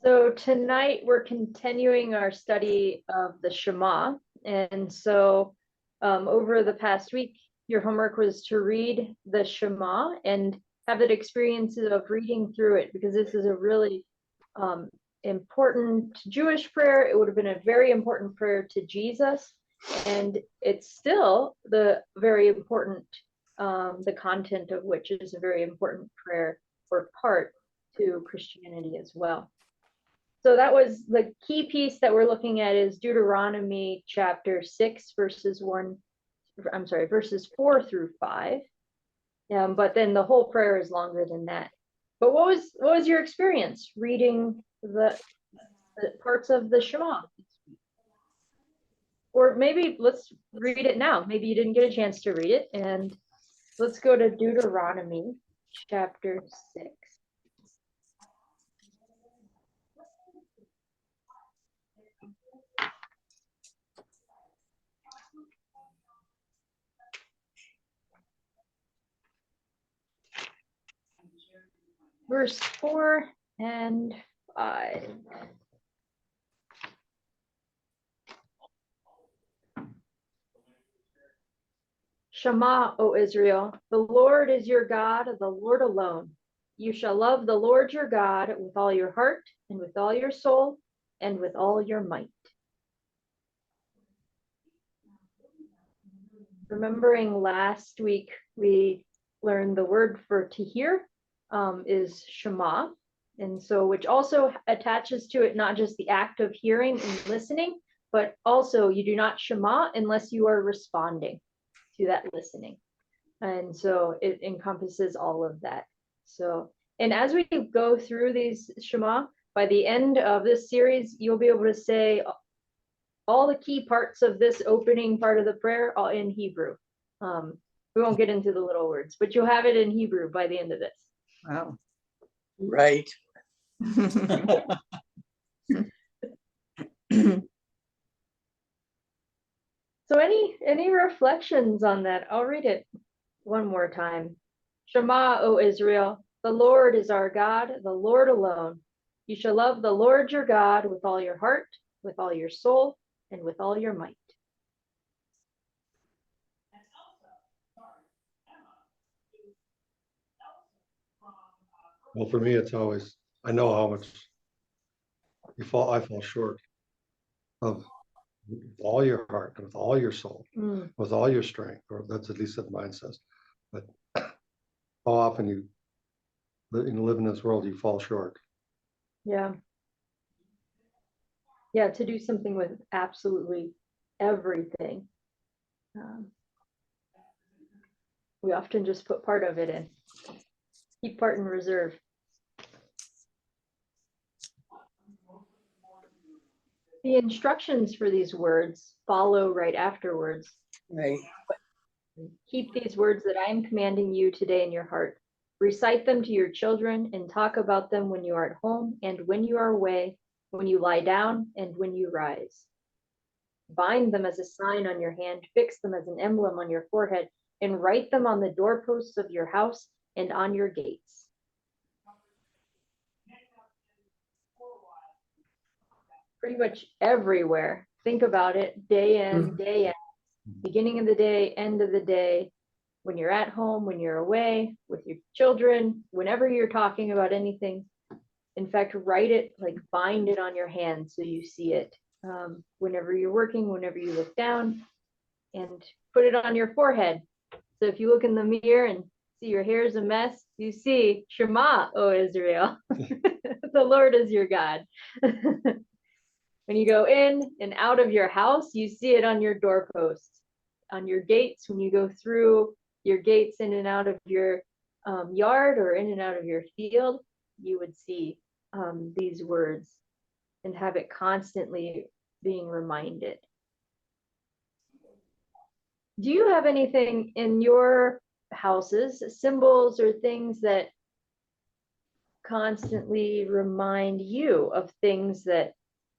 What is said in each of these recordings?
So tonight we're continuing our study of the Shema. And so over the past week, your homework was to read the Shema and have that experience of reading through it, because this is a really important Jewish prayer. It would have been a very important prayer to Jesus. And it's still the very important, the content of which is a very important prayer or part to Christianity as well. So that was the key piece that we're looking at is Deuteronomy chapter 6, verses 4 through 5. But then the whole prayer is longer than that. But what was your experience reading the parts of the Shema? Or maybe let's read it now. Maybe you didn't get a chance to read it. And let's go to Deuteronomy chapter 6. Verse 4 and 5. Shema, O Israel, the Lord is your God, the Lord alone. You shall love the Lord your God with all your heart and with all your soul and with all your might. Remembering last week, we learned the word for to hear is Shema. And so, which also attaches to it not just the act of hearing and listening, but also you do not Shema unless you are responding to that listening. And so it encompasses all of that. So, and as we go through these Shema, by the end of this series, you'll be able to say all the key parts of this opening part of the prayer all in Hebrew. We won't get into the little words, but you'll have it in Hebrew by the end of this. Wow. Right. So any reflections on that? I'll read it one more time. Shema, O Israel, the Lord is our God, the Lord alone. You shall love the Lord your God with all your heart, with all your soul, and with all your might. Well, for me, it's always, I know how much I fall short of all your heart, with all your soul, with all your strength, or that's at least what mine says. But how often you live in this world, you fall short. Yeah. Yeah, to do something with absolutely everything. We often just put part of it in, keep part in reserve. The instructions for these words follow right afterwards. Right. Keep these words that I am commanding you today in your heart. Recite them to your children and talk about them when you are at home and when you are away, when you lie down and when you rise. Bind them as a sign on your hand, fix them as an emblem on your forehead, and write them on the doorposts of your house and on your gates. Pretty much everywhere. Think about it, day in, day out, beginning of the day, end of the day, when you're at home, when you're away, with your children, whenever you're talking about anything. In fact, write it, like bind it on your hand so you see it. Whenever you're working, whenever you look down, and put it on your forehead. So if you look in the mirror and see your hair is a mess, you see, Shema, O Israel, the Lord is your God. When you go in and out of your house, you see it on your doorposts, on your gates. When you go through your gates in and out of your yard or in and out of your field, you would see these words and have it constantly being reminded. Do you have anything in your houses, symbols or things that constantly remind you of things that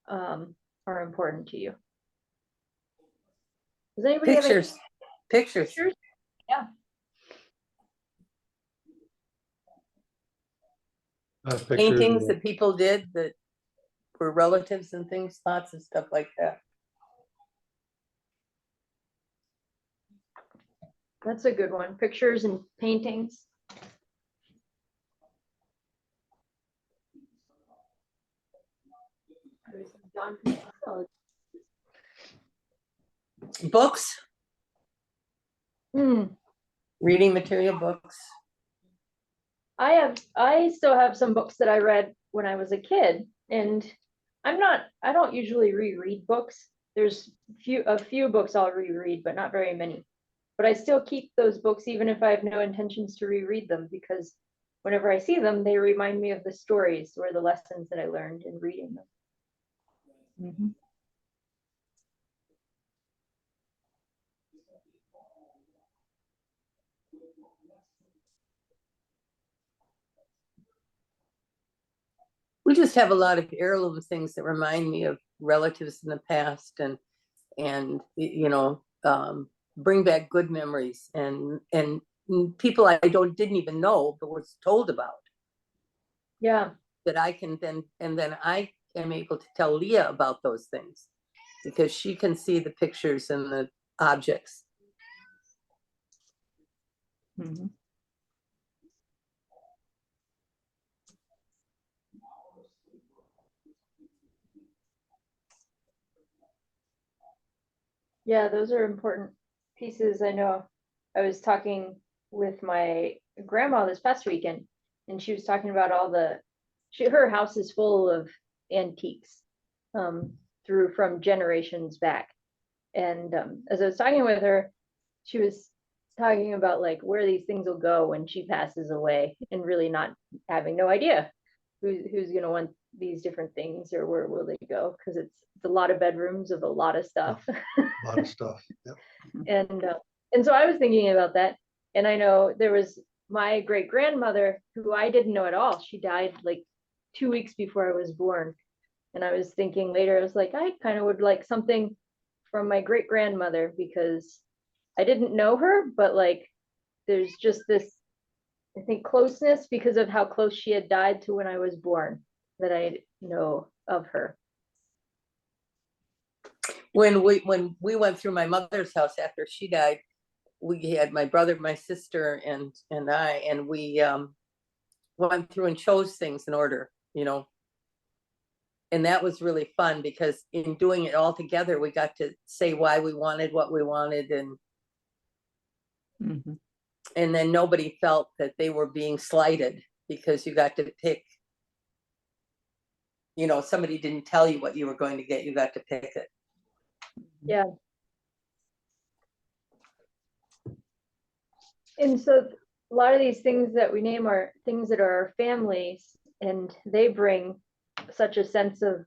are important to you? Does anybody Pictures. have Pictures. pictures? Yeah. Paintings that people did that for relatives and things, lots of stuff like that. That's a good one. Pictures and paintings. Books, Hmm. reading material books. I still have some books that I read when I was a kid, and I don't usually reread books. There's a few books I'll reread, but not very many. But I still keep those books even if I have no intentions to reread them, because whenever I see them, they remind me of the stories or the lessons that I learned in reading them. Mm-hmm. We just have a lot of heirloom things that remind me of relatives in the past, and you know, bring back good memories, and people I didn't even know but was told about, Yeah. that I can then I am able to tell Leah about those things because she can see the pictures and the objects. Mm-hmm. Yeah, those are important pieces. I know I was talking with my grandma this past weekend, and she was talking about her house is full of antiques, through from generations back. And as I was talking with her, she was talking about like where these things will go when she passes away, and really not having no idea who's going to want these different things, or where will they go, because it's a lot of bedrooms of a lot of stuff. A lot of stuff. Yep. And so I was thinking about that, and I know there was my great grandmother who I didn't know at all. She died like 2 weeks before I was born, and I was thinking later, I was like, I kind of would like something from my great grandmother, because I didn't know her, but like there's just this, I think, closeness because of how close she had died to when I was born, that I know of her. When we went through my mother's house after she died, we had my brother, my sister, and I, and we went through and chose things in order, you know. And that was really fun because in doing it all together, we got to say why we wanted what we wanted, and and then nobody felt that they were being slighted because you got to pick. You know, somebody didn't tell you what you were going to get, you got to pick it. Yeah. And so a lot of these things that we name are things that are our families, and they bring such a sense of,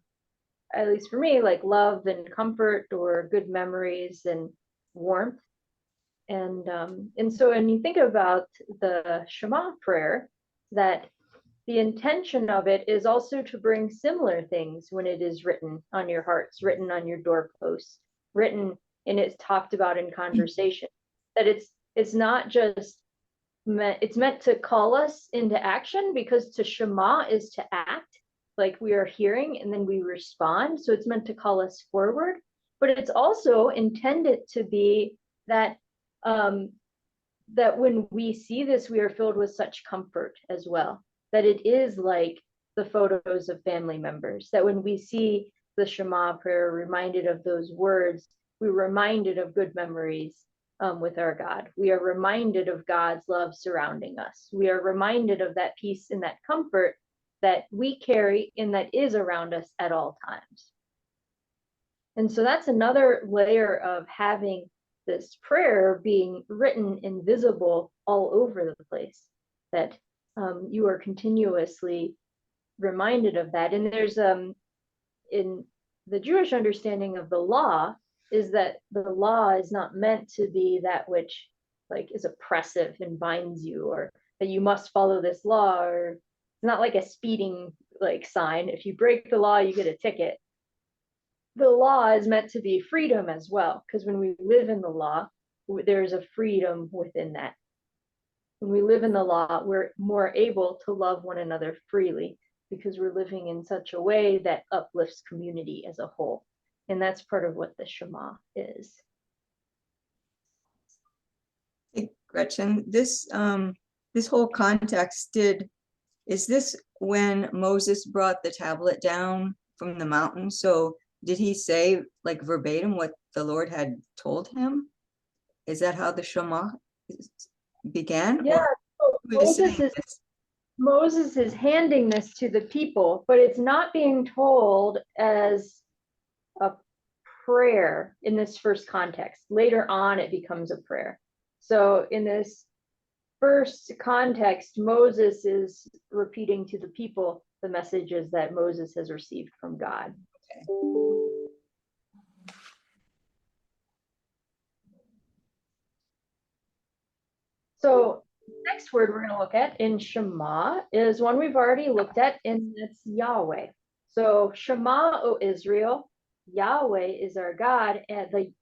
at least for me, like love and comfort, or good memories and warmth. And so when you think about the Shema prayer, that the intention of it is also to bring similar things when it is written on your hearts, written on your doorposts, written and it's talked about in conversation. That it's not just it's meant to call us into action, because to Shema is to act, like we are hearing and then we respond. So it's meant to call us forward, but it's also intended to be that that when we see this, we are filled with such comfort as well. That it is like the photos of family members, that when we see the Shema prayer, reminded of those words, we're reminded of good memories with our God. We are reminded of God's love surrounding us. We are reminded of that peace and that comfort that we carry and that is around us at all times. And so that's another layer of having this prayer being written and visible all over the place, that you are continuously reminded of that. And there's in the Jewish understanding of the law, is that the law is not meant to be that which like is oppressive and binds you, or that you must follow this law, or it's not like a speeding like sign. If you break the law, you get a ticket. The law is meant to be freedom as well, because when we live in the law, there's a freedom within that. When we live in the law, we're more able to love one another freely, because we're living in such a way that uplifts community as a whole. And that's part of what the Shema is. Hey, Gretchen, this whole context is this when Moses brought the tablet down from the mountain? So did he say like verbatim what the Lord had told him? Is that how the Shema began? Yeah, so Who was saying this? Moses is handing this to the people, but it's not being told as a prayer in this first context. Later on, it becomes a prayer. So in this first context, Moses is repeating to the people the messages that Moses has received from God. So next word we're going to look at in Shema is one we've already looked at, and it's Yahweh. So Shema, O Israel, Yahweh is our God, and the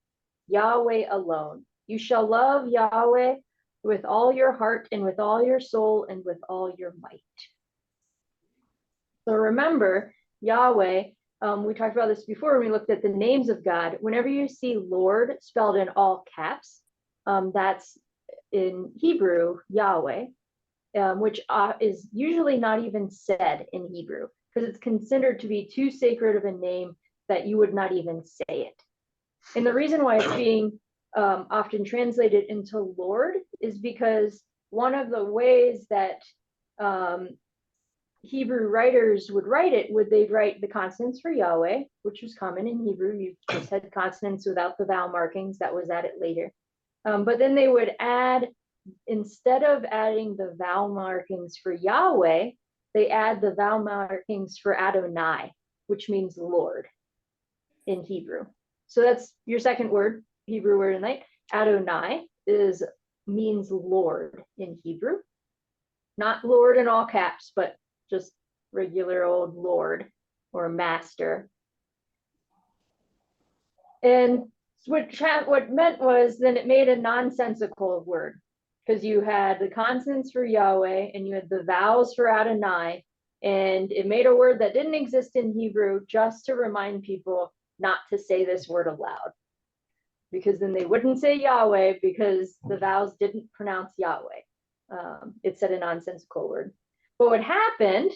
Yahweh alone. You shall love Yahweh with all your heart and with all your soul and with all your might. So remember, Yahweh, we talked about this before when we looked at the names of God. Whenever you see Lord spelled in all caps, that's in Hebrew, Yahweh, which is usually not even said in Hebrew because it's considered to be too sacred of a name that you would not even say it. And the reason why it's being often translated into Lord is because one of the ways that Hebrew writers would write it, they'd write the consonants for Yahweh, which was common in Hebrew. You just had consonants without the vowel markings. That was added later. But then they would add, instead of adding the vowel markings for Yahweh, they add the vowel markings for Adonai, which means Lord in Hebrew. So that's your second word, Hebrew word in night. Adonai means Lord in Hebrew. Not Lord in all caps, but just regular old Lord or master. And what meant was then it made a nonsensical word because you had the consonants for Yahweh and you had the vowels for Adonai, and it made a word that didn't exist in Hebrew just to remind people not to say this word aloud, because then they wouldn't say Yahweh because the vowels didn't pronounce Yahweh. It said a nonsensical word. But what happened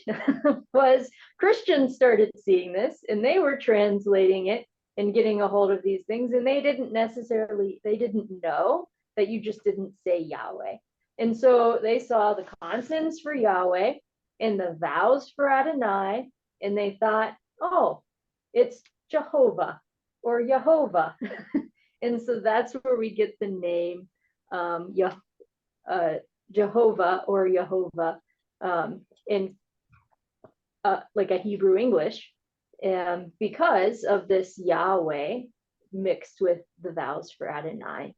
was Christians started seeing this and they were translating it and getting a hold of these things, and they didn't know that you just didn't say Yahweh. And so they saw the consonants for Yahweh and the vowels for Adonai, and they thought, oh, it's Jehovah or Yehovah. And so that's where we get the name Jehovah or Yehovah in like a Hebrew English, because of this Yahweh mixed with the vowels for Adonai.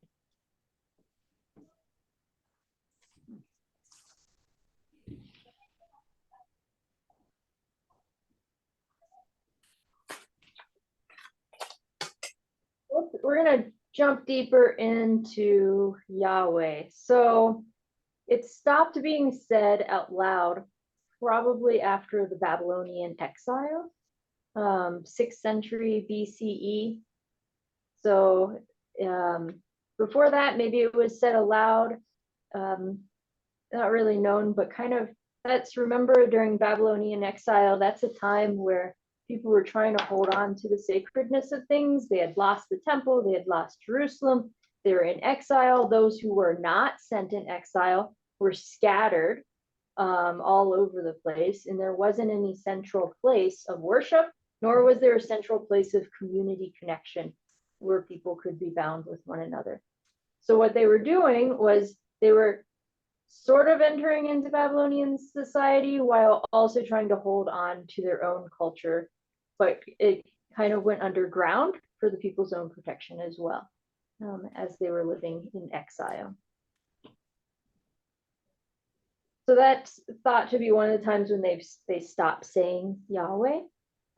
We're going to jump deeper into Yahweh. So it stopped being said out loud probably after the Babylonian exile, 6th century BCE. So before that, maybe it was said aloud, not really known, but kind of remember during Babylonian exile, that's a time where people were trying to hold on to the sacredness of things. They had lost the temple, they had lost Jerusalem, they were in exile. Those who were not sent in exile were scattered all over the place, and there wasn't any central place of worship, nor was there a central place of community connection where people could be bound with one another. So what they were doing was they were sort of entering into Babylonian society while also trying to hold on to their own culture, but it kind of went underground for the people's own protection as well, as they were living in exile. So that's thought to be one of the times when they stopped saying Yahweh,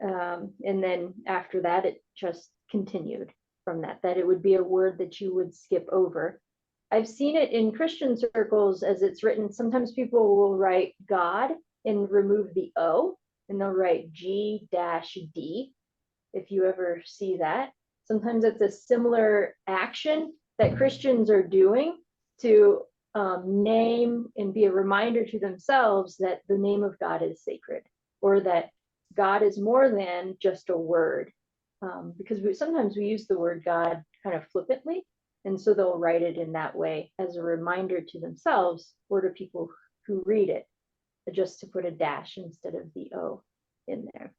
and then after that it just continued from that it would be a word that you would skip over. I've seen it in Christian circles as it's written. Sometimes people will write God and remove the O and they'll write G-D if you ever see that. Sometimes it's a similar action that Christians are doing to name and be a reminder to themselves that the name of God is sacred, or that God is more than just a word. Because sometimes we use the word God kind of flippantly, and so they'll write it in that way as a reminder to themselves or to people who read it, just to put a dash instead of the O in there.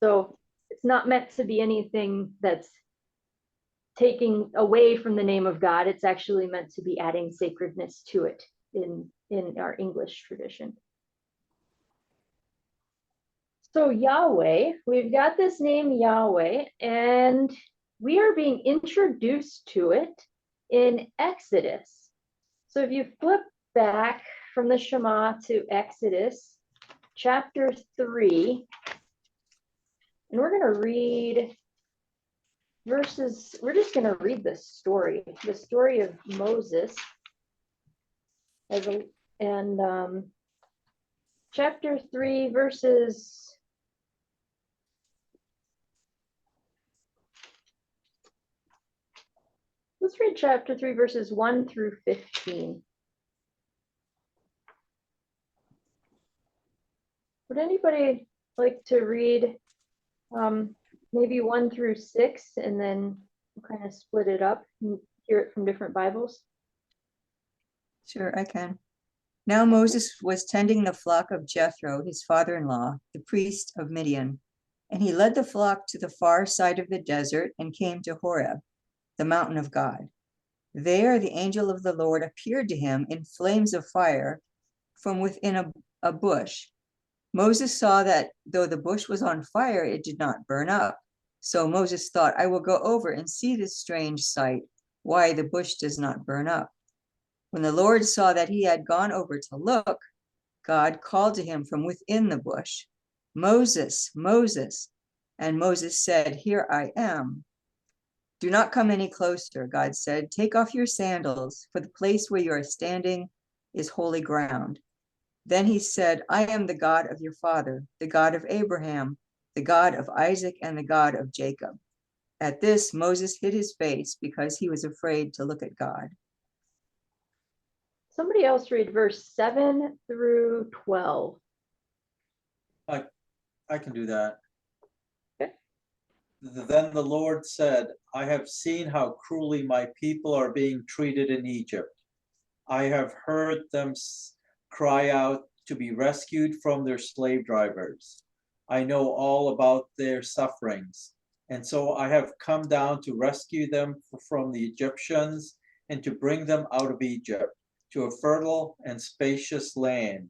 So it's not meant to be anything that's taking away from the name of God. It's actually meant to be adding sacredness to it in our English tradition. So Yahweh, we've got this name Yahweh, and we are being introduced to it in Exodus. So if you flip back from the Shema to Exodus chapter 3, and we're going to read verses, we're just going to read the story of Moses. Chapter 3, verses. Let's read chapter 3, verses 1 through 15. Would anybody like to read maybe 1 through 6, and then we'll kind of split it up and hear it from different Bibles? Sure, I can. Now Moses was tending the flock of Jethro, his father-in-law, the priest of Midian, and he led the flock to the far side of the desert and came to Horeb, the mountain of God. There the angel of the Lord appeared to him in flames of fire from within a bush. Moses saw that though the bush was on fire, it did not burn up. So Moses thought, I will go over and see this strange sight, why the bush does not burn up. When the Lord saw that he had gone over to look, God called to him from within the bush, Moses, Moses. And Moses said, Here I am. Do not come any closer, God said. Take off your sandals, for the place where you are standing is holy ground. Then he said, I am the God of your father, the God of Abraham, the God of Isaac, and the God of Jacob. At this, Moses hid his face because he was afraid to look at God. Somebody else read verse 7 through 12. I can do that. Okay. Then the Lord said, I have seen how cruelly my people are being treated in Egypt. I have heard them cry out to be rescued from their slave drivers. I know all about their sufferings, and so I have come down to rescue them from the Egyptians and to bring them out of Egypt to a fertile and spacious land,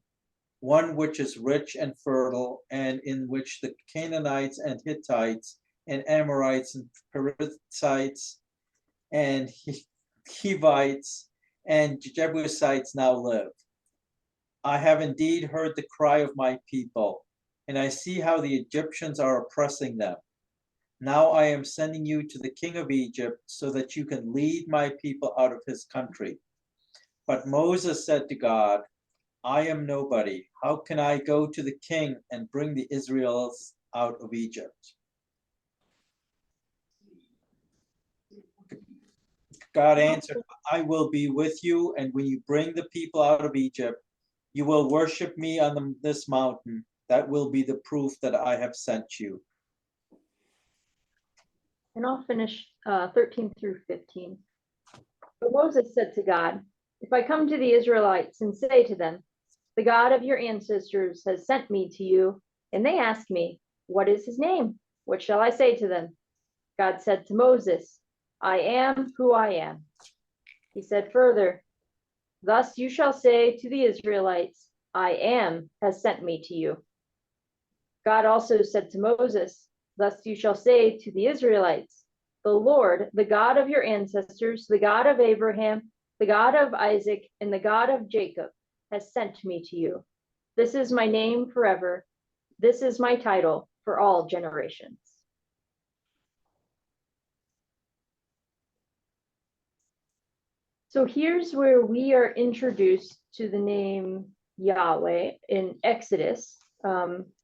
one which is rich and fertile, and in which the Canaanites and Hittites and Amorites and Perizzites and Hivites and Jebusites now live. I have indeed heard the cry of my people, and I see how the Egyptians are oppressing them. Now I am sending you to the king of Egypt so that you can lead my people out of his country. But Moses said to God, I am nobody. How can I go to the king and bring the Israelites out of Egypt? God answered, I will be with you, and when you bring the people out of Egypt, you will worship me on this mountain. That will be the proof that I have sent you. And I'll finish 13 through 15. But Moses said to God, if I come to the Israelites and say to them, the God of your ancestors has sent me to you, and they ask me, what is his name? What shall I say to them? God said to Moses, I am who I am. He said further, thus you shall say to the Israelites, I am has sent me to you. God also said to Moses, thus you shall say to the Israelites, the Lord, the God of your ancestors, the God of Abraham, the God of Isaac, and the God of Jacob has sent me to you. This is my name forever. This is my title for all generations. So here's where we are introduced to the name Yahweh in Exodus.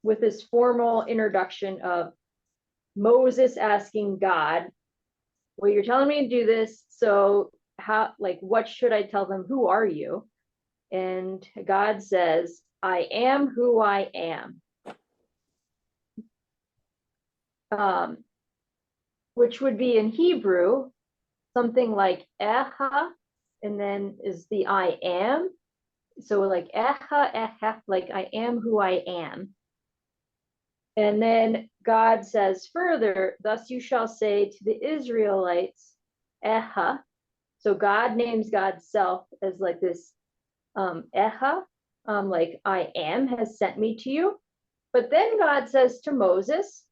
with this formal introduction of Moses asking God, well, you're telling me to do this, so how, like, what should I tell them? Who are you? And God says, I am who I am. Which would be in Hebrew, something like Eha, and then is the I am. So like Eha, like I am who I am. And then God says further, thus you shall say to the Israelites, Eha. So God names God's self as like this Eha, like I am has sent me to you. But then God says to Moses,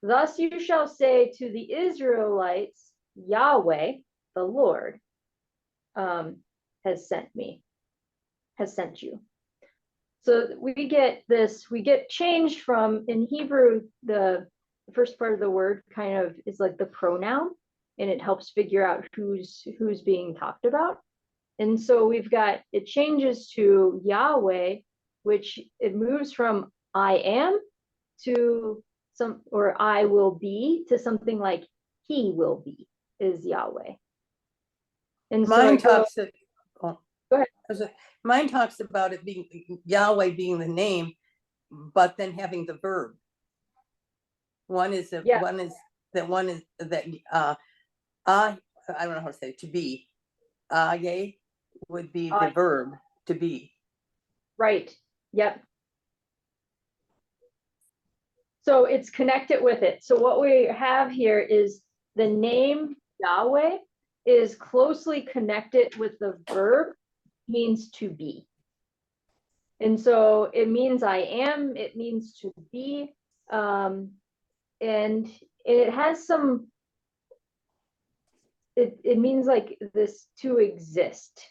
thus you shall say to the Israelites, Yahweh, the Lord, has sent you. So we get changed from, in Hebrew, the first part of the word kind of is like the pronoun, and it helps figure out who's being talked about. And so it changes to Yahweh, which it moves from I am to or I will be to something like he will be is Yahweh. And Mine so talks of, oh, go ahead. Mine talks about it being Yahweh being the name, but then having the verb. One is that I don't know how to say it, to be. Yay would be the verb to be. Right. Yep. So it's connected with it. So what we have here is the name Yahweh is closely connected with the verb, means to be. And so it means I am, it means to be, and it has some, it means like this, to exist.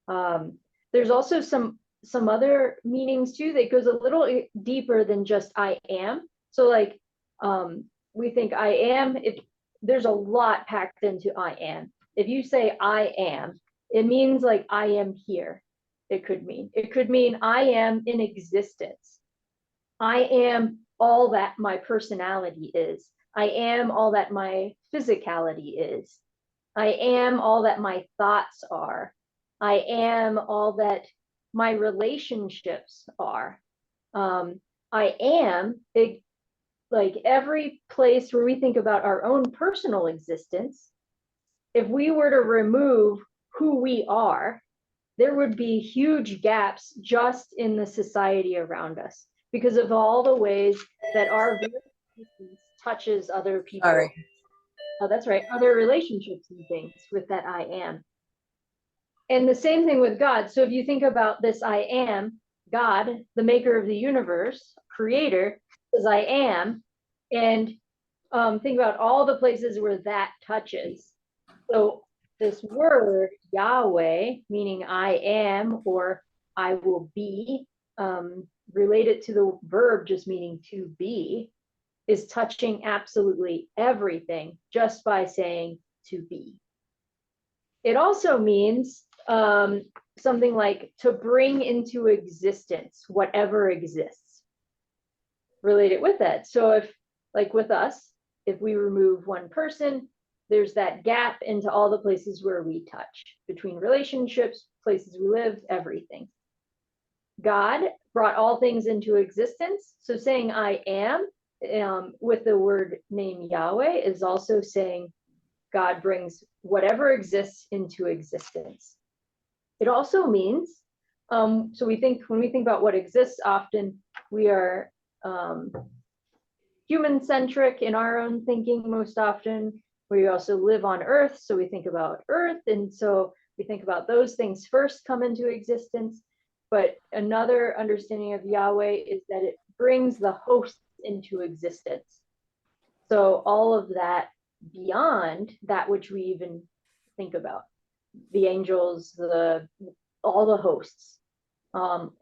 There's also some other meanings too that goes a little deeper than just I am. So like we think I am, if there's a lot packed into I am. If you say I am, it means like I am here. It could mean I am in existence. I am all that my personality is. I am all that my physicality is. I am all that my thoughts are. I am all that my relationships are. I am, like every place where we think about our own personal existence, if we were to remove who we are, there would be huge gaps just in the society around us because of all the ways that our existence touches other people. Sorry. Oh, that's right. Other relationships and things with that I am. And the same thing with God. So if you think about this I am, God, the maker of the universe, creator, says I am, and think about all the places where that touches. So this word Yahweh, meaning I am or I will be, related to the verb just meaning to be, is touching absolutely everything just by saying to be. It also means something like to bring into existence whatever exists related with that. So if, like with us, if we remove one person, there's that gap into all the places where we touch, between relationships, places we live, everything. God brought all things into existence. So saying I am with the word name Yahweh is also saying God brings whatever exists into existence. It also means, so when we think about what exists, often we are human-centric in our own thinking most often. We also live on Earth, so we think about Earth, and so we think about those things first come into existence. But another understanding of Yahweh is that it brings the hosts into existence. So all of that beyond that which we even think about, the angels, all the hosts,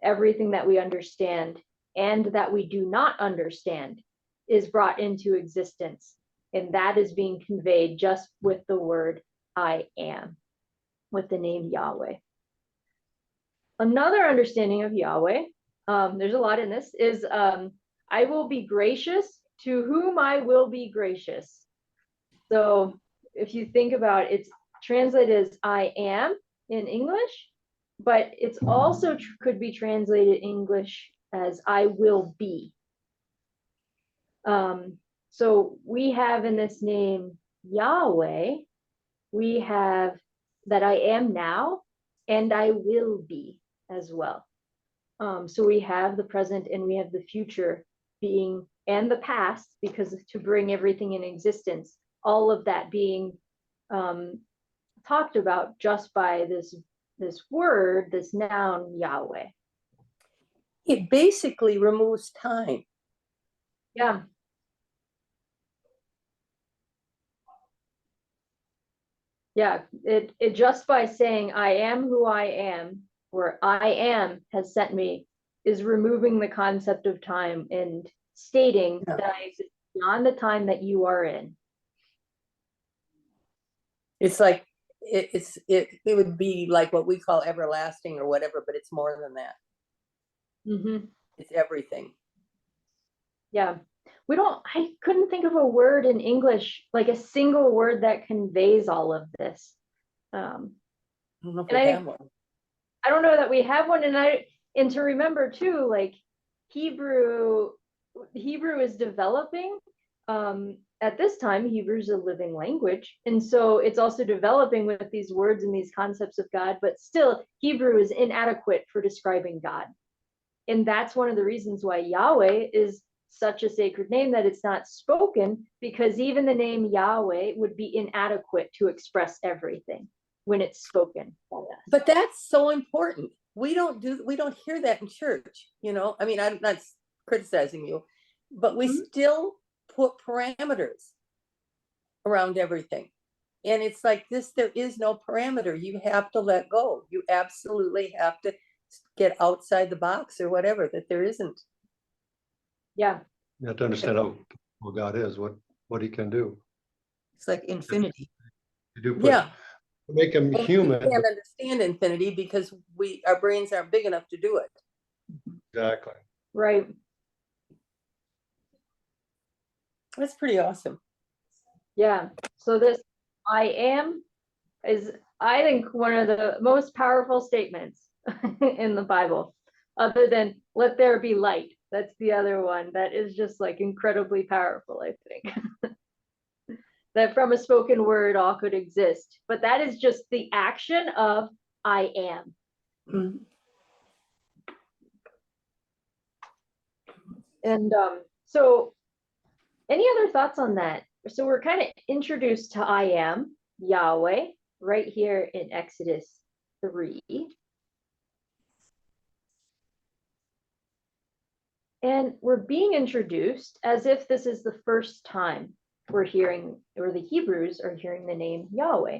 everything that we understand and that we do not understand is brought into existence. And that is being conveyed just with the word I am, with the name Yahweh. Another understanding of Yahweh there's a lot in this, is I will be gracious to whom I will be gracious. So if you think about it, it's translated as I am in English, but it's also could be translated English as I will be. So we have in this name Yahweh, we have that I am now and I will be as well. So we have the present and we have the future being, and the past, because to bring everything in existence, all of that being talked about just by this word, this noun Yahweh. It basically removes time. Yeah. Yeah, it just by saying I am who I am, or I am has sent me, is removing the concept of time and stating Yeah. that I exist beyond the time that you are in. It's like it would be like what we call everlasting or whatever, but it's more than that. Mm-hmm. It's everything. Yeah. I couldn't think of a word in English, like a single word that conveys all of this. I don't know if And we have one. I don't know that we have one, and to remember too, like Hebrew is developing. At this time, Hebrew is a living language, and so it's also developing with these words and these concepts of God. But still, Hebrew is inadequate for describing God, and that's one of the reasons why Yahweh is such a sacred name, that it's not spoken, because even the name Yahweh would be inadequate to express everything when it's spoken. But that's so important. We don't hear that in church, you know. I mean, I'm not criticizing you, but we still put parameters around everything. And it's like this, there is no parameter. You have to let go. You absolutely have to get outside the box or whatever, that there isn't. Yeah. You have to understand who God is, what he can do. It's like infinity. You do put, Yeah. make him We human. can't understand infinity because our brains aren't big enough to do it. Exactly. Right. That's pretty awesome. Yeah. So this I am is, I think, one of the most powerful statements in the Bible, other than let there be light. That's the other one that is just like incredibly powerful, I think. That from a spoken word all could exist. But that is just the action of I am. Mm. And so any other thoughts on that? So we're kind of introduced to I am, Yahweh, right here in Exodus 3. And we're being introduced as if this is the first time we're hearing, or the Hebrews are hearing the name Yahweh,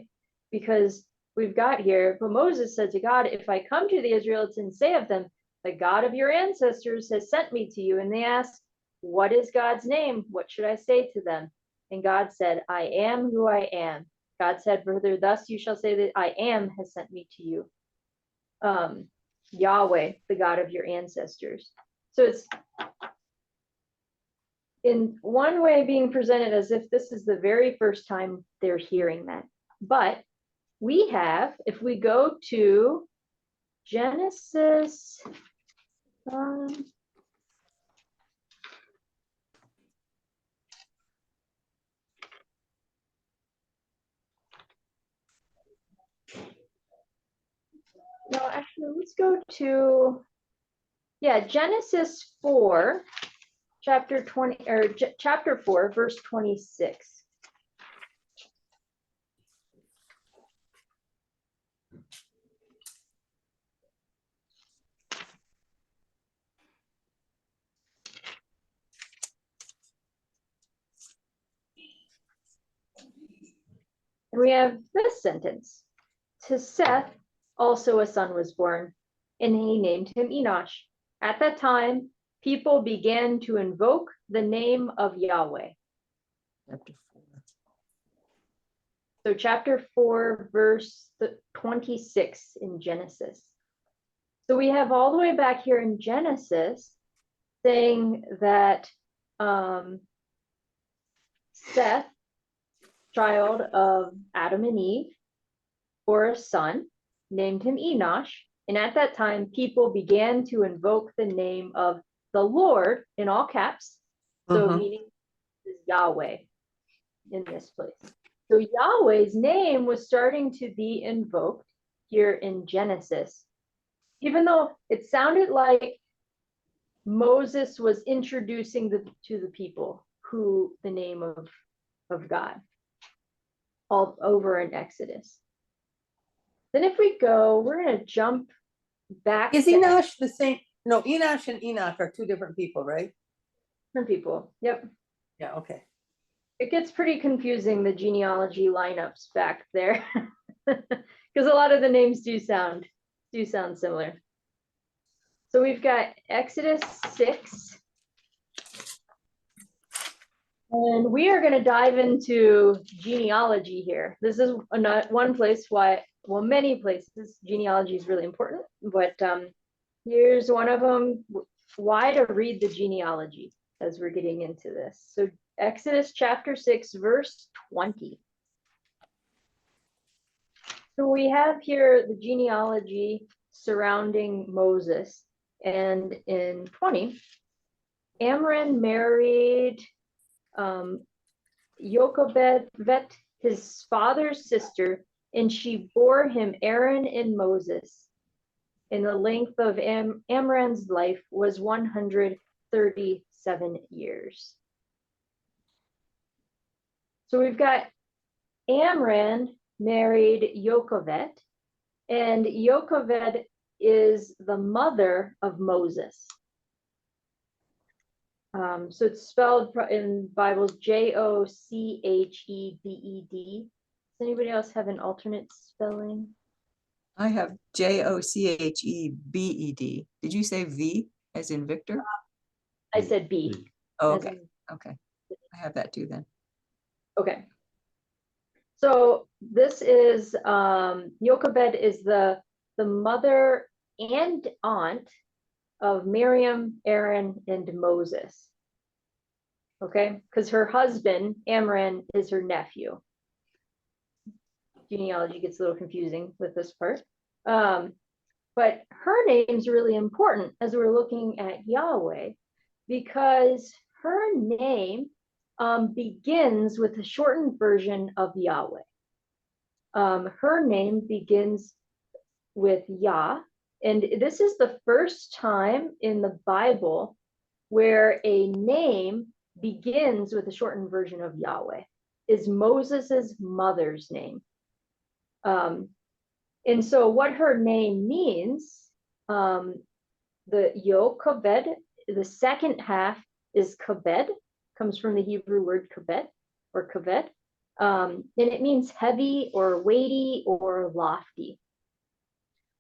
because we've got here, but Moses said to God, if I come to the Israelites and say of them, the God of your ancestors has sent me to you, and they ask, what is God's name? What should I say to them? And God said, I am who I am. God said further, thus you shall say that I am has sent me to you. Yahweh, the God of your ancestors. So it's in one way being presented as if this is the very first time they're hearing that. But we have, if we go to Genesis, no, actually, let's go to, Genesis 4, chapter 20, or chapter 4, verse 26. And we have this sentence. To Seth also a son was born, and he named him Enosh. At that time, people began to invoke the name of Yahweh. So chapter 4, verse 26 in Genesis. So we have all the way back here in Genesis saying that Seth, child of Adam and Eve, bore a son, named him Enosh. And at that time, people began to invoke the name of the Lord in all caps. So meaning is Yahweh in this place. So Yahweh's name was starting to be invoked here in Genesis, even though it sounded like Moses was introducing to the people who the name of God all over in Exodus. Then if we go, we're going to jump back. Is to Enosh the same? No, Enosh and Enoch are two different people, right? different people. Yep. Yeah, okay. It gets pretty confusing, the genealogy lineups back there, because a lot of the names do sound similar. So we've got Exodus 6. And we are going to dive into genealogy here. This is one place many places, genealogy is really important, but here's one of them, why to read the genealogy as we're getting into this. So Exodus chapter 6, verse 20. So we have here the genealogy surrounding Moses, and in 20, Amram married Jochebed, his father's sister, and she bore him Aaron and Moses. And the length of Amram's life was 137 years. So we've got Amram married Jochebed, and Jochebed is the mother of Moses. So it's spelled in Bibles Jochebed. Does anybody else have an alternate spelling? I have Jochebed. Did you say V as in Victor? I said B. Oh, as okay, in- okay. I have that too then. Okay. So this is Jochebed is the mother and aunt of Miriam, Aaron, and Moses. Okay, because her husband, Amram, is her nephew. Genealogy gets a little confusing with this part. But her name's really important as we're looking at Yahweh, because her name begins with a shortened version of Yahweh. Her name begins with Yah, and this is the first time in the Bible where a name begins with a shortened version of Yahweh. Is Moses's mother's name. And so what her name means, the Jochebed, the second half is kabed, comes from the Hebrew word kabed or kaved, and it means heavy or weighty or lofty.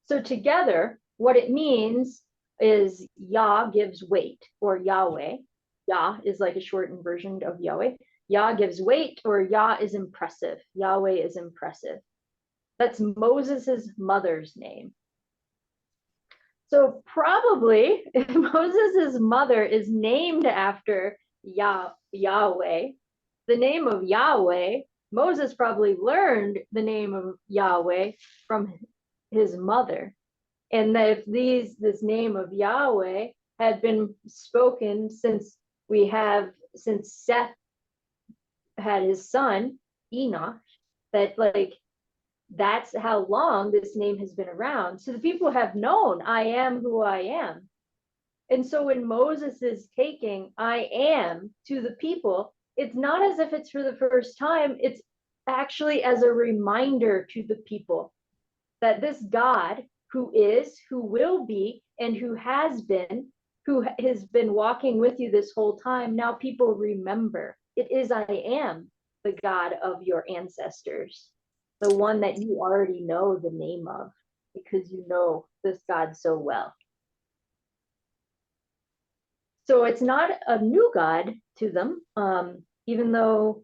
So together, what it means is Yah gives weight, or Yahweh. Yah is like a shortened version of Yahweh. Yah gives weight, or Yah is impressive. Yahweh is impressive. That's Moses's mother's name. So probably if Moses's mother is named after Yahweh, the name of Yahweh, Moses probably learned the name of Yahweh from his mother. And that if this name of Yahweh had been spoken since Seth had his son, Enoch, that's how long this name has been around. So the people have known, I am who I am. And so when Moses is taking I am to the people, it's not as if it's for the first time, it's actually as a reminder to the people that this God who is, who will be, and who has been walking with you this whole time, now people remember, it is I am the God of your ancestors, the one that you already know the name of, because you know this God so well. So it's not a new God to them, even though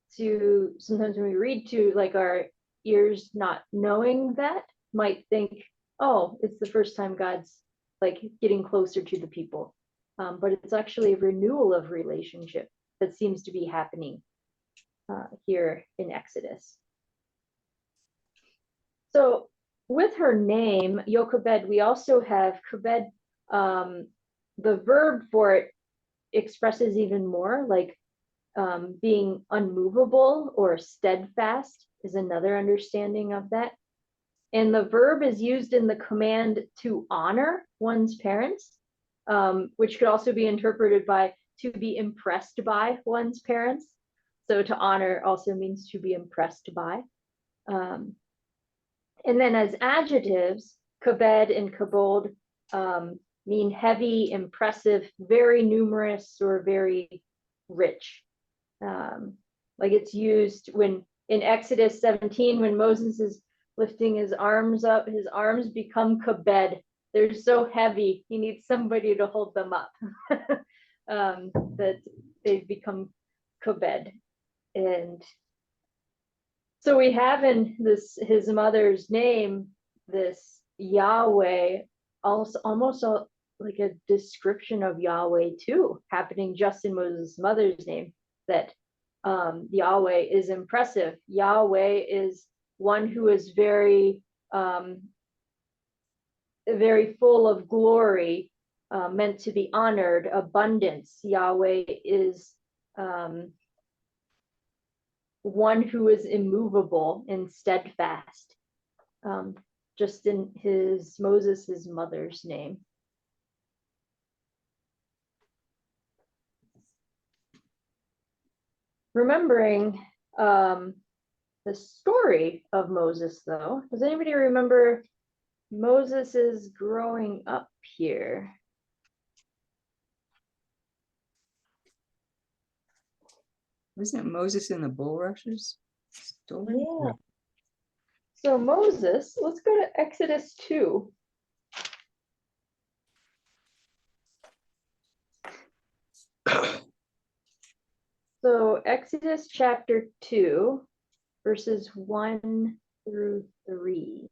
sometimes when we read to like our ears not knowing that, might think oh, it's the first time God's like getting closer to the people. But it's actually a renewal of relationship that seems to be happening here in Exodus. So with her name, Jochebed, we also have Kebed. The verb for it expresses even more, like being unmovable or steadfast is another understanding of that. And the verb is used in the command to honor one's parents, which could also be interpreted by to be impressed by one's parents. So to honor also means to be impressed by. And then as adjectives, kebed and kabold mean heavy, impressive, very numerous, or very rich. Like it's used when in Exodus 17, when Moses is lifting his arms up, his arms become kebed. They're so heavy, he needs somebody to hold them up. That they've become kebed. And so we have in this his mother's name, this Yahweh, also almost like a description of Yahweh too, happening just in Moses' mother's name, that Yahweh is impressive. Yahweh is one who is very, very full of glory, meant to be honored, abundance. Yahweh is one who is immovable and steadfast, just in Moses' mother's name. Remembering the story of Moses, though, does anybody remember Moses is growing up here? Wasn't Moses in the bulrushes story? Yeah. So Moses, let's go to Exodus 2. So Exodus chapter 2, verses 1 through 3.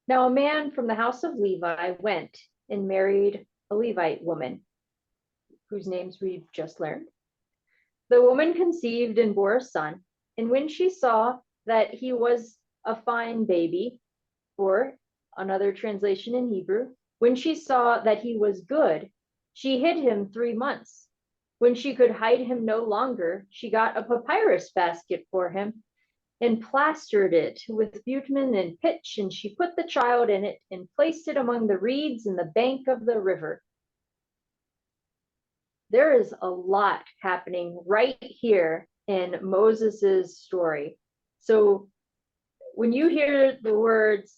Now a man from the house of Levi went and married a Levite woman, whose names we've just learned. The woman conceived and bore a son, and when she saw that he was a fine baby, or another translation in Hebrew, when she saw that he was good, she hid him 3 months. When she could hide him no longer, she got a papyrus basket for him and plastered it with bitumen and pitch, and she put the child in it and placed it among the reeds in the bank of the river. There is a lot happening right here in Moses's story. So when you hear the words,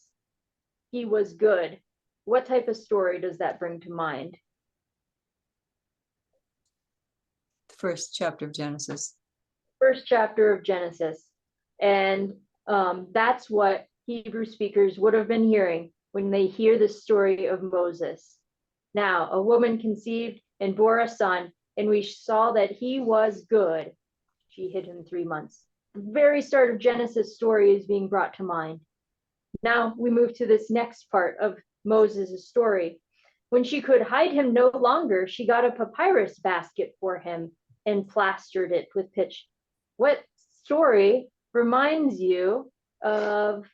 he was good, what type of story does that bring to mind? The first chapter of Genesis. First chapter of Genesis. And that's what Hebrew speakers would have been hearing when they hear the story of Moses. Now, a woman conceived and bore a son, and we saw that he was good. She hid him 3 months. The very start of Genesis story is being brought to mind. Now we move to this next part of Moses' story. When she could hide him no longer, she got a papyrus basket for him and plastered it with pitch. What story reminds you of,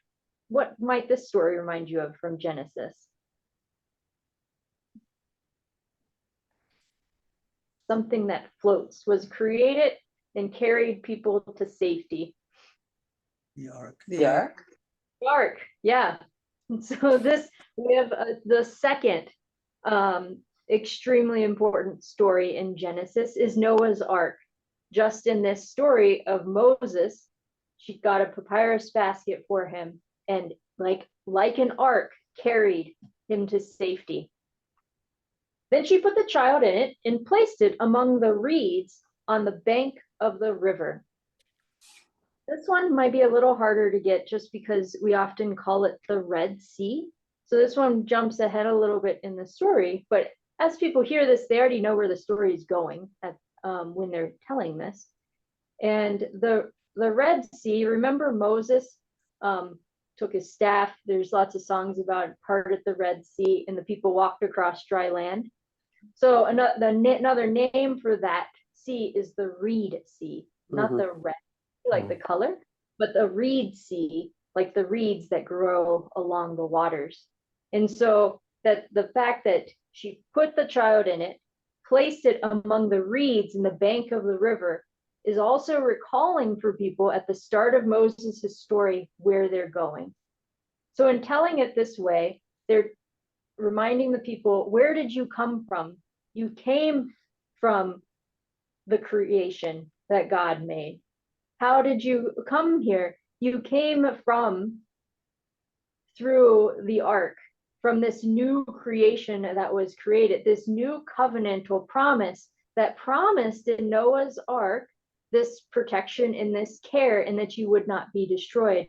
what might this story remind you of from Genesis? Something that floats, was created and carried people to safety. The ark. The ark. Ark, yeah. So this, we have the second extremely important story in Genesis is Noah's Ark. Just in this story of Moses, she got a papyrus basket for him and like an ark carried him to safety. Then she put the child in it and placed it among the reeds on the bank of the river. This one might be a little harder to get just because we often call it the Red Sea. So this one jumps ahead a little bit in the story, but as people hear this, they already know where the story is going when they're telling this. And the Red Sea, remember Moses took his staff. There's lots of songs about it, parted the Red Sea, and the people walked across dry land. So another name for that sea is the Reed Sea, not the red, like the color, but the Reed Sea, like the reeds that grow along the waters. And so that the fact that she put the child in it, placed it among the reeds in the bank of the river, is also recalling for people at the start of Moses' story where they're going. So in telling it this way, they're reminding the people, where did you come from? You came from the creation that God made. How did you come here? You came from through the ark, from this new creation that was created, this new covenantal promise that promised in Noah's ark this protection and this care, and that you would not be destroyed.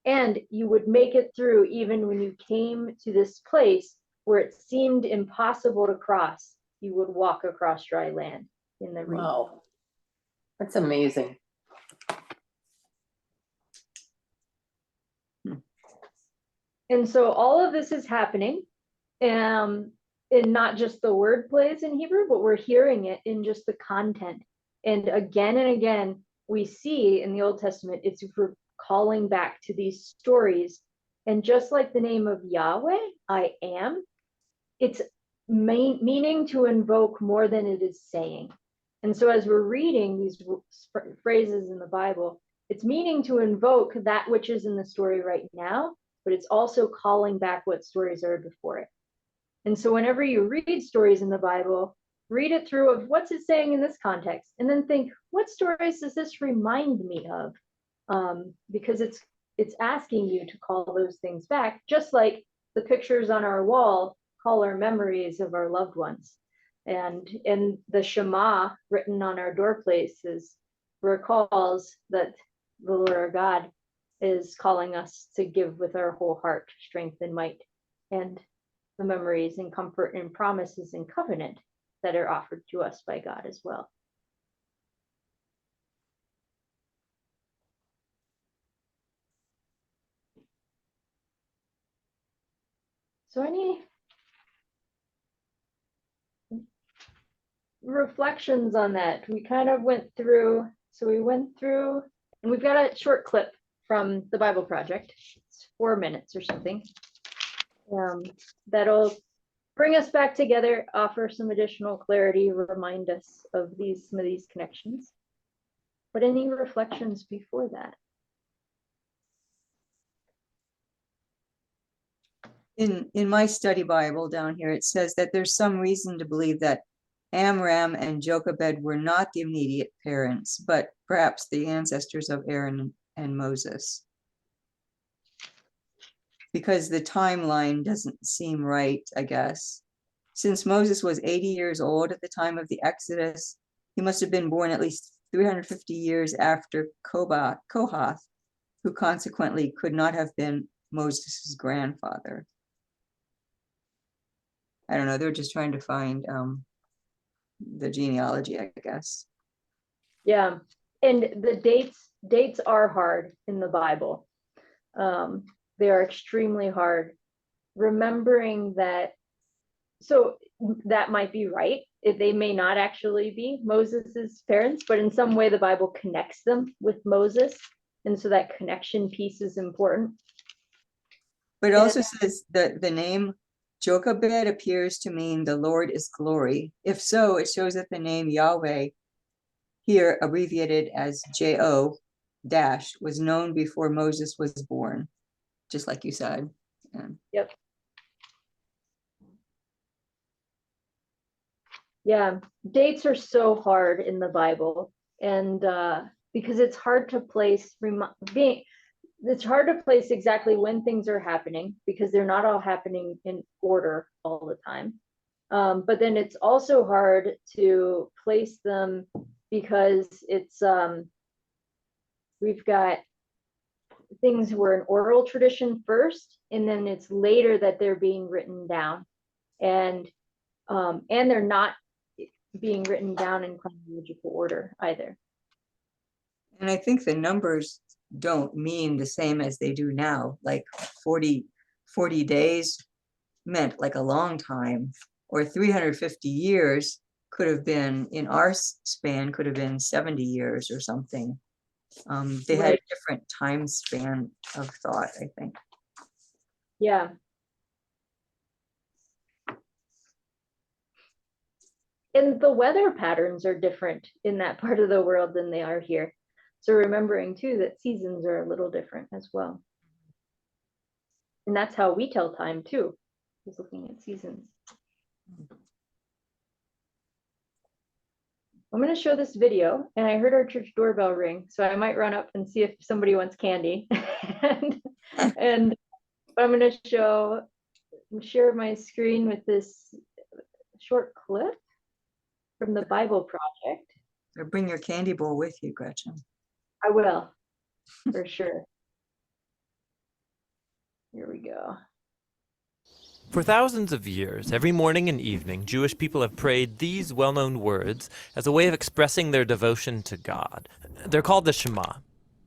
And you would make it through even when you came to this place where it seemed impossible to cross. You would walk across dry land in the reed. Wow. That's amazing. And so all of this is happening, and not just the word plays in Hebrew, but we're hearing it in just the content. And again, we see in the Old Testament, it's calling back to these stories. And just like the name of Yahweh, I am, it's meaning to invoke more than it is saying. And so as we're reading these phrases in the Bible, it's meaning to invoke that which is in the story right now, but it's also calling back what stories are before it. And so whenever you read stories in the Bible, read it through of what's it saying in this context, and then think, what stories does this remind me of? Because it's asking you to call those things back, just like the pictures on our wall call our memories of our loved ones. And the Shema written on our doorplaces recalls that the Lord our God is calling us to give with our whole heart, strength and might, and the memories and comfort and promises and covenant that are offered to us by God as well. So any reflections on that? We kind of went through, and we've got a short clip from the Bible Project. It's 4 minutes or something. That'll bring us back together, offer some additional clarity, remind us of some of these connections. But any reflections before that? In my study Bible down here, it says that there's some reason to believe that Amram and Jochebed were not the immediate parents, but perhaps the ancestors of Aaron and Moses. Because the timeline doesn't seem right, I guess. Since Moses was 80 years old at the time of the Exodus, he must have been born at least 350 years after Kohath, who consequently could not have been Moses' grandfather. I don't know, they're just trying to find the genealogy, I guess. Yeah, and the dates are hard in the Bible. They are extremely hard. Remembering that, so that might be right. They may not actually be Moses's parents, but in some way the Bible connects them with Moses. And so that connection piece is important. But it also says that the name Jochebed appears to mean the Lord is glory. If so, it shows that the name Yahweh, here abbreviated as J-O dash, was known before Moses was born, just like you said. Yep. Yeah, dates are so hard in the Bible, and because it's hard to place it's hard to place exactly when things are happening, because they're not all happening in order all the time. But then it's also hard to place them because it's we've got things were an oral tradition first, and then it's later that they're being written down, and they're not being written down in chronological order either. And I think the numbers don't mean the same as they do now. Like 40 days meant like a long time, or 350 years could have been, in our span, could have been 70 years or something. They had a Right. different time span of thought, I think. Yeah. And the weather patterns are different in that part of the world than they are here. So remembering too that seasons are a little different as well. And that's how we tell time too, is looking at seasons. I'm going to show this video, and I heard our church doorbell ring, so I might run up and see if somebody wants candy. and I'm going to share my screen with this short clip from the Bible Project. Or bring your candy bowl with you, Gretchen. I will, for sure. Here we go. For thousands of years, every morning and evening, Jewish people have prayed these well-known words as a way of expressing their devotion to God. They're called the Shema.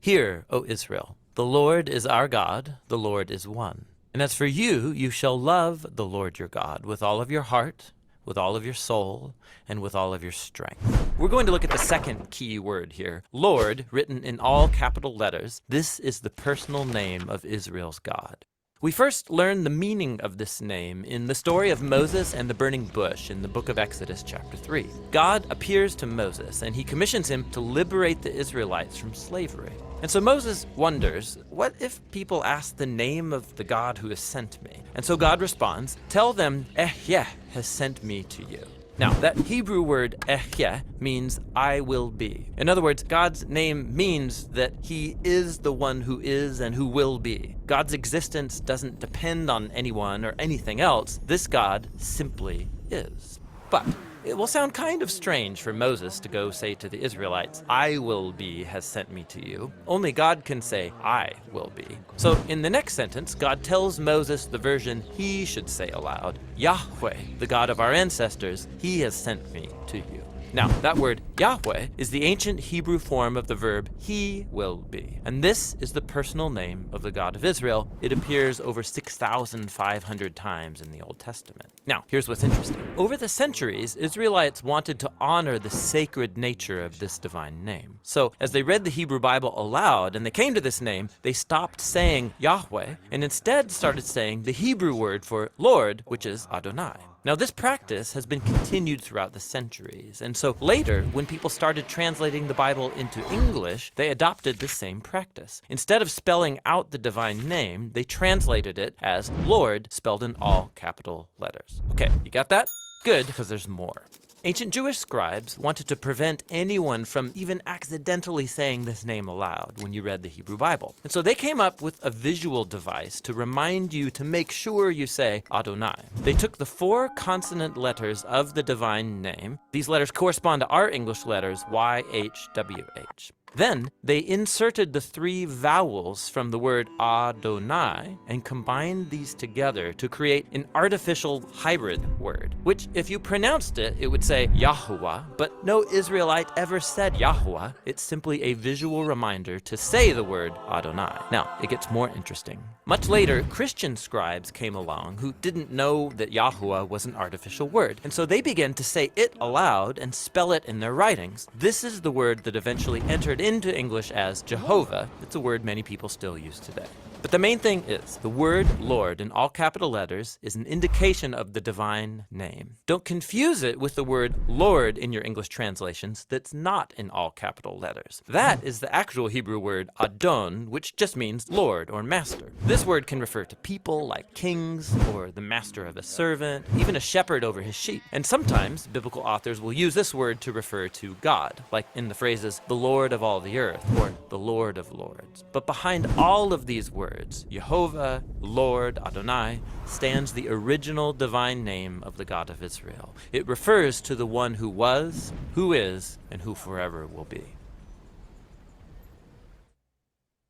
Hear, O Israel, the Lord is our God, the Lord is one. And as for you, you shall love the Lord your God with all of your heart, with all of your soul, and with all of your strength. We're going to look at the second key word here, Lord, written in all capital letters. This is the personal name of Israel's God. We first learn the meaning of this name in the story of Moses and the burning bush in the book of Exodus chapter 3. God appears to Moses and he commissions him to liberate the Israelites from slavery. And so Moses wonders, what if people ask the name of the God who has sent me? And so God responds, tell them, Ehyeh has sent me to you. Now, that Hebrew word Ehyeh means I will be. In other words, God's name means that he is the one who is and who will be. God's existence doesn't depend on anyone or anything else. This God simply is. But it will sound kind of strange for Moses to go say to the Israelites, I will be has sent me to you. Only God can say, I will be. So in the next sentence, God tells Moses the version he should say aloud. Yahweh, the God of our ancestors, he has sent me to you. Now, that word Yahweh is the ancient Hebrew form of the verb he will be. And this is the personal name of the God of Israel. It appears over 6,500 times in the Old Testament. Now, here's what's interesting. Over the centuries, Israelites wanted to honor the sacred nature of this divine name. So, as they read the Hebrew Bible aloud and they came to this name, they stopped saying Yahweh and instead started saying the Hebrew word for Lord, which is Adonai. Now, this practice has been continued throughout the centuries, and so later, when people started translating the Bible into English, they adopted the same practice. Instead of spelling out the divine name, they translated it as Lord, spelled in all capital letters. Okay, you got that? Good, because there's more. Ancient Jewish scribes wanted to prevent anyone from even accidentally saying this name aloud when you read the Hebrew Bible. And so they came up with a visual device to remind you to make sure you say Adonai. They took the 4 consonant letters of the divine name. These letters correspond to our English letters YHWH. Then they inserted the 3 vowels from the word Adonai and combined these together to create an artificial hybrid word, which if you pronounced it, it would say Yahuwah, but no Israelite ever said Yahuwah. It's simply a visual reminder to say the word Adonai. Now, it gets more interesting. Much later, Christian scribes came along who didn't know that Yahuwah was an artificial word, and so they began to say it aloud and spell it in their writings. This is the word that eventually entered into English as Jehovah. It's a word many people still use today. But the main thing is, the word Lord in all capital letters is an indication of the divine name. Don't confuse it with the word Lord in your English translations that's not in all capital letters. That is the actual Hebrew word Adon, which just means Lord or master. This word can refer to people like kings or the master of a servant, even a shepherd over his sheep. And sometimes biblical authors will use this word to refer to God, like in the phrases, the Lord of all the earth, or the Lord of lords. But behind all of these words, Jehovah, Lord, Adonai, stands the original divine name of the God of Israel. It refers to the one who was, who is, and who forever will be.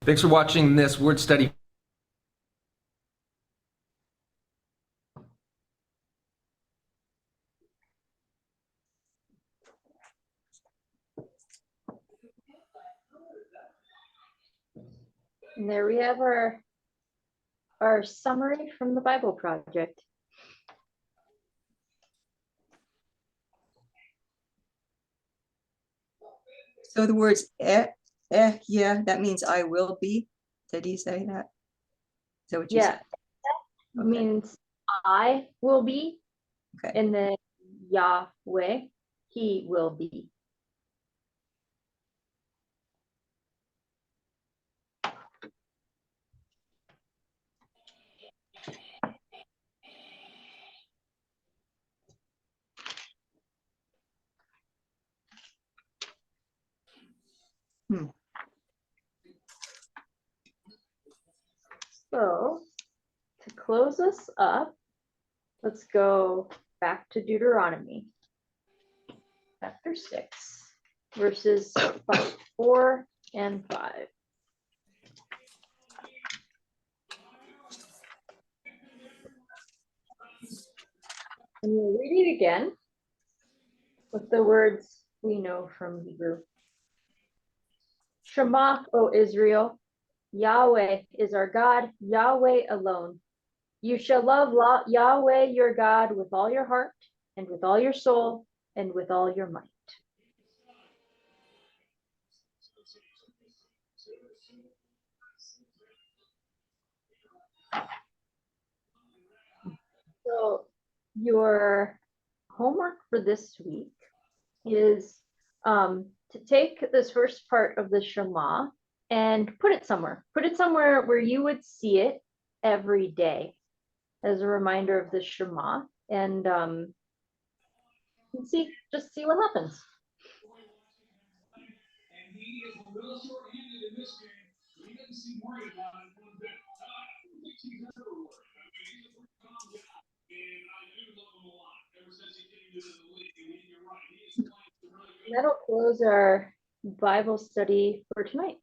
Thanks for watching this word study. And there we have our summary from the Bible Project. So the words yeah, that means I will be. Did he say that? Is that what you Yeah, said? that Okay. means I will be, Okay. and then Yahweh, he will be. Hmm. So to close us up, let's go back to Deuteronomy chapter 6, verses 4 and 5. And we'll read it again with the words we know from Hebrew. Shema, O Israel, Yahweh is our God, Yahweh alone. You shall love Yahweh your God with all your heart and with all your soul and with all your might. So your homework for this week is to take this first part of the Shema and put it somewhere. Put it somewhere where you would see it every day as a reminder of the Shema, and just see what happens. That'll close our Bible study for tonight.